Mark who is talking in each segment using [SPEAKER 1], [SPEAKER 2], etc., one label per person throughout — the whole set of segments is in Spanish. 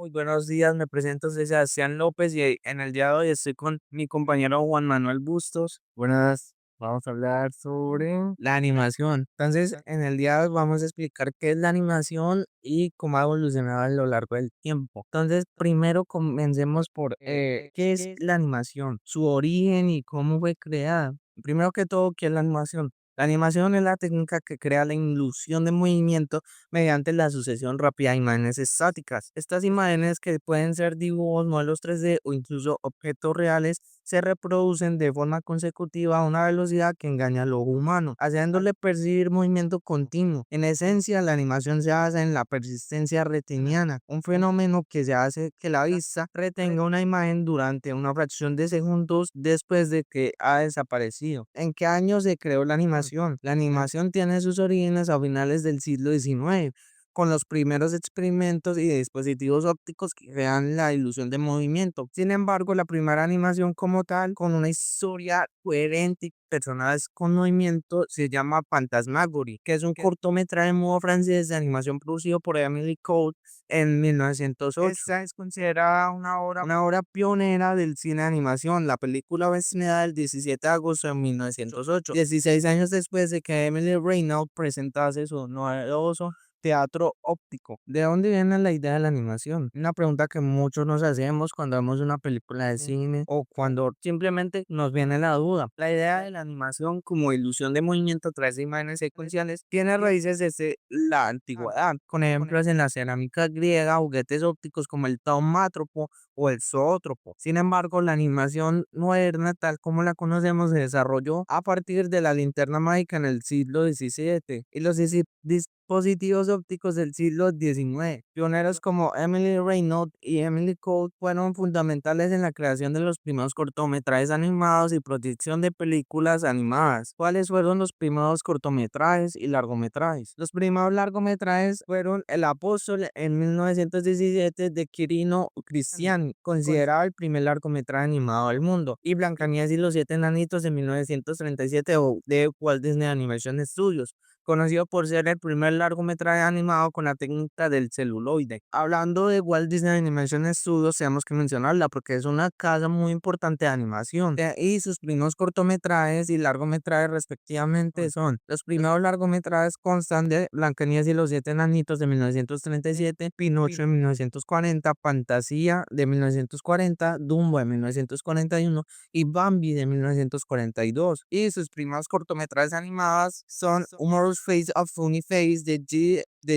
[SPEAKER 1] Muy buenos días, me presento, soy Sebastián López y en el día de hoy estoy con mi compañero Juan Manuel Bustos.
[SPEAKER 2] Buenas, vamos a hablar sobre
[SPEAKER 1] La animación. Entonces, en el día de hoy vamos a explicar qué es la animación y cómo ha evolucionado a lo largo del tiempo. Entonces, primero comencemos por qué es la animación, su origen y cómo fue creada. Primero que todo, ¿qué es la animación? La animación es la técnica que crea la ilusión de movimiento mediante la sucesión rápida de imágenes estáticas. Estas imágenes, que pueden ser dibujos, modelos 3D o incluso objetos reales, se reproducen de forma consecutiva a una velocidad que engaña al ojo humano, haciéndole percibir movimiento continuo. En esencia, la animación se basa en la persistencia retiniana, un fenómeno que se hace que la vista retenga una imagen durante una fracción de segundos después de que ha desaparecido. ¿En qué año se creó la animación? La animación tiene sus orígenes a finales del siglo XIX, con los primeros experimentos y dispositivos ópticos que crean la ilusión de movimiento. Sin embargo, la primera animación como tal, con una historia coherente y personajes con movimiento, se llama Phantasmagorie, que es un cortometraje mudo francés de animación producido por Emily Cole en 1908. Esta es considerada una obra pionera del cine de animación. La película fue estrenada el 17 de agosto de 1908, 16 años después de que Emily Reynolds presentase su novedoso teatro óptico. ¿De dónde viene la idea de la animación? Una pregunta que muchos nos hacemos cuando vemos una película de cine o cuando simplemente nos viene la duda. La idea de la animación como ilusión de movimiento a través de imágenes secuenciales tiene raíces desde la antigüedad, con ejemplos en la cerámica griega, juguetes ópticos como el taumátropo o el zoótropo. Sin embargo, la animación moderna, tal como la conocemos, se desarrolló a partir de la linterna mágica en el siglo XVII y los dispositivos ópticos del siglo XIX. Pioneros como Emily Reynolds y Emily Cole fueron fundamentales en la creación de los primeros cortometrajes animados y proyección de películas animadas. ¿Cuáles fueron los primeros cortometrajes y largometrajes? Los primeros largometrajes fueron El Apóstol en 1917 de Quirino Cristiani, considerado el primer largometraje animado del mundo, y Blancanieves y los siete enanitos de 1937 de Walt Disney Animation Studios, conocido por ser el primer largometraje animado con la técnica del celuloide. Hablando de Walt Disney Animation Studios, tenemos que mencionarla porque es una casa muy importante de animación. Y sus primeros cortometrajes y largometrajes respectivamente son: los primeros largometrajes constan de Blancanieves y los siete enanitos de 1937, Pinocho de 1940, Fantasía de 1940, Dumbo de 1941 y Bambi de 1942. Y sus primeros cortometrajes animados son Humorous Face of Funny Face de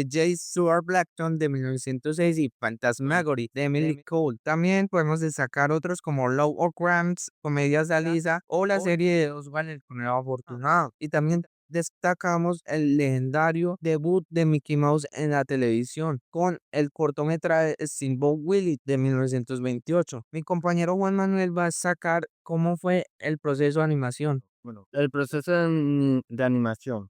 [SPEAKER 1] J. Stuart Blackton de 1906 y Phantasmagorie de Emily Cole. También podemos destacar otros como Love or Cramps, Comedias de Alisa o la serie de Oswald el Conejo Afortunado. Y también destacamos el legendario debut de Mickey Mouse en la televisión con el cortometraje Steamboat Willie de 1928. Mi compañero Juan Manuel va a destacar cómo fue el proceso de animación.
[SPEAKER 2] Bueno, el proceso de animación.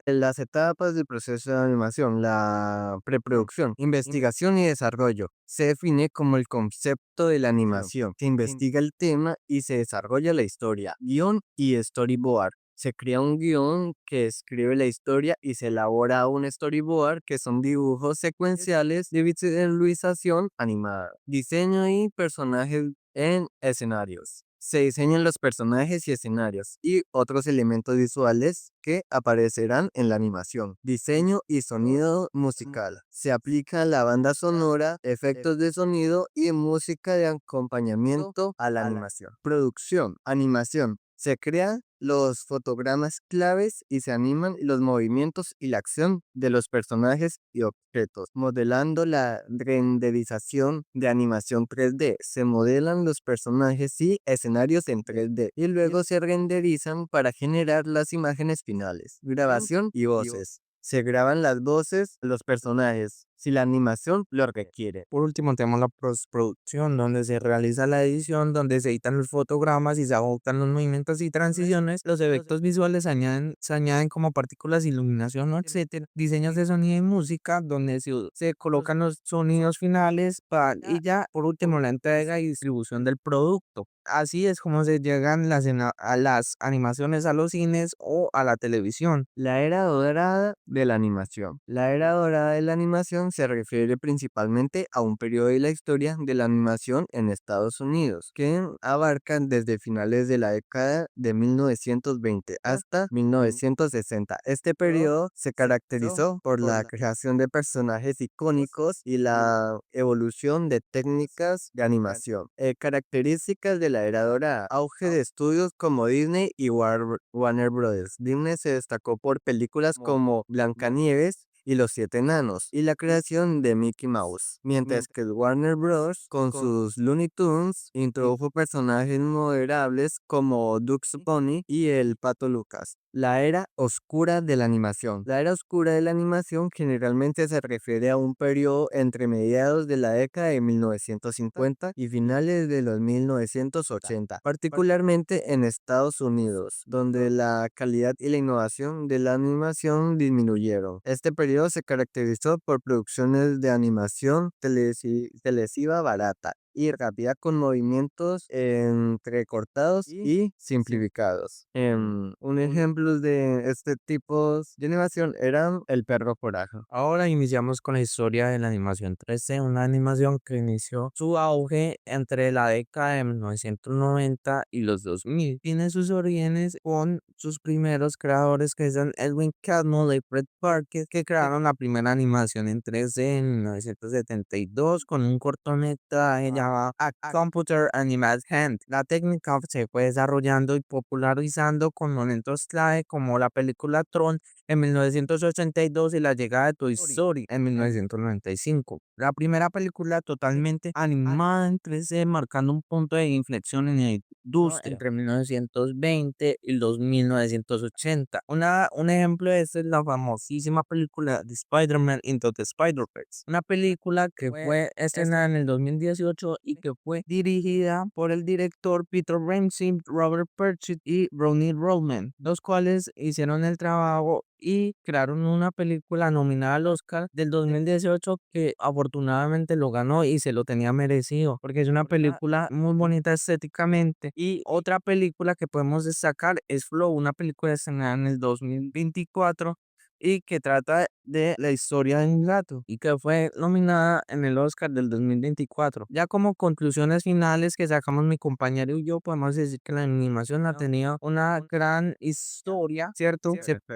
[SPEAKER 2] En las etapas del proceso de animación, la preproducción, investigación y desarrollo, se define como el concepto de la animación. Se investiga el tema y se desarrolla la historia, guión y storyboard. Se crea un guión que escribe la historia y se elabora un storyboard, que son dibujos secuenciales de visualización animada, diseño y personajes en escenarios. Se diseñan los personajes y escenarios y otros elementos visuales que aparecerán en la animación. Diseño y sonido musical. Se aplica la banda sonora, efectos de sonido y música de acompañamiento a la animación. Producción, animación. Se crean los fotogramas claves y se animan los movimientos y la acción de los personajes y objetos, modelando la renderización de animación 3D. Se modelan los personajes y escenarios en 3D y luego se renderizan para generar las imágenes finales. Grabación y voces. Se graban las voces de los personajes si la animación lo requiere.
[SPEAKER 1] Por último, tenemos la postproducción, donde se realiza la edición, donde se editan los fotogramas y se ajustan los movimientos y transiciones. Los efectos visuales se añaden como partículas, iluminación, ¿no?, etcétera. Diseños de sonido y música, donde se colocan los sonidos finales y ya, por último, la entrega y distribución del producto. Así es como se llegan a las animaciones a los cines o a la televisión.
[SPEAKER 2] La era dorada de la animación. La era dorada de la animación animation se refiere principalmente a un periodo de la historia de la animación en Estados Unidos, que abarcan desde finales de la década de 1920 hasta 1960. Este periodo se caracterizó por la creación de personajes icónicos y la evolución de técnicas de animación. Características de la era dorada: auge de estudios como Disney y Warner Bros. Disney se destacó por películas como Blancanieves y los Siete Enanos, y la creación de Mickey Mouse, mientras que Warner Bros. Con sus Looney Tunes introdujo personajes moderables como Bugs Bunny y el Pato Lucas. La era oscura de la animación. La era oscura de la animación generalmente se refiere a un periodo entre mediados de la década de 1950 y finales de los 1980, particularmente en Estados Unidos, donde la calidad y la innovación de la animación disminuyeron. Este periodo se caracterizó por producciones de animación televisiva barata y rápida, con movimientos entrecortados y simplificados. Un ejemplo de este tipo de animación era El Perro Coraje.
[SPEAKER 1] Ahora iniciamos con la historia de la animación 3D, una animación que inició su auge entre la década de 1990 y los 2000. Tiene sus orígenes con sus primeros creadores, que son Edwin Catmull y Fred Parker, que crearon la primera animación en 3D en 1972 con un cortometraje llamado A Computer Animated Hand. La técnica se fue desarrollando y popularizando con momentos clave como la película Tron en 1982 y la llegada de Toy Story en 1995. La primera película totalmente animada en 3D, marcando un punto de inflexión en la industria entre 1920 y los 1980. Un ejemplo de esto es la famosísima película de Spider-Man Into the Spider-Verse, una película que fue estrenada en el 2018 y que fue dirigida por el director Peter Ramsey, Robert Purchase y Ronnie Rollman, los cuales hicieron el trabajo y crearon una película nominada al Oscar del 2018, que afortunadamente lo ganó y se lo tenía merecido, porque es una película muy bonita estéticamente. Y otra película que podemos destacar es Flow, una película estrenada en el 2024 y que trata de la historia de un gato y que fue nominada en el Oscar del 2024. Ya como conclusiones finales que sacamos mi compañero y yo, podemos decir que la animación ha tenido una gran historia, ¿cierto?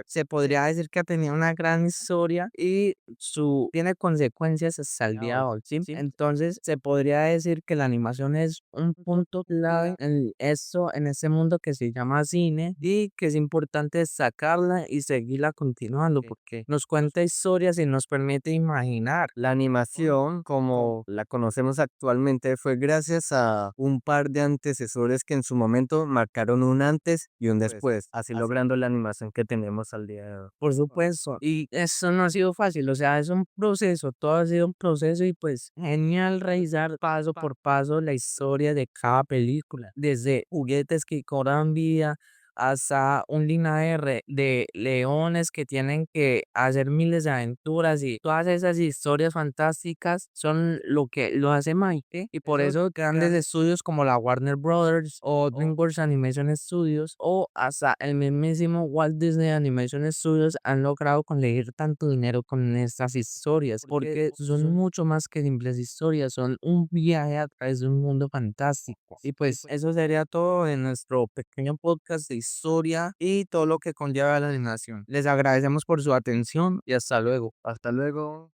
[SPEAKER 1] Se podría decir que ha tenido una gran historia y tiene consecuencias hasta el día de hoy, ¿sí? Entonces se podría decir que la animación es un punto clave en este mundo que se llama cine, y que es importante destacarla y seguirla continuando porque nos cuenta historias y nos permite imaginar.
[SPEAKER 2] La animación, como la conocemos actualmente, fue gracias a un par de antecesores que en su momento marcaron un antes y un después, así logrando la animación que tenemos al día de hoy.
[SPEAKER 1] Por supuesto, y eso no ha sido fácil, o sea, es un proceso, todo ha sido un proceso y pues genial revisar paso por paso la historia de cada película, desde juguetes que cobran vida hasta un linaje de leones que tienen que hacer miles de aventuras, y todas esas historias fantásticas son lo que lo hace Mike, y por eso grandes estudios como la Warner Brothers o DreamWorks Animation Studios o hasta el mismísimo Walt Disney Animation Studios han logrado conseguir tanto dinero con estas historias, porque son mucho más que simples historias, son un viaje a través de un mundo fantástico. Y pues eso sería todo en nuestro pequeño podcast de historia y todo lo que conlleva la animación. Les agradecemos por su atención y hasta luego.
[SPEAKER 2] Hasta luego.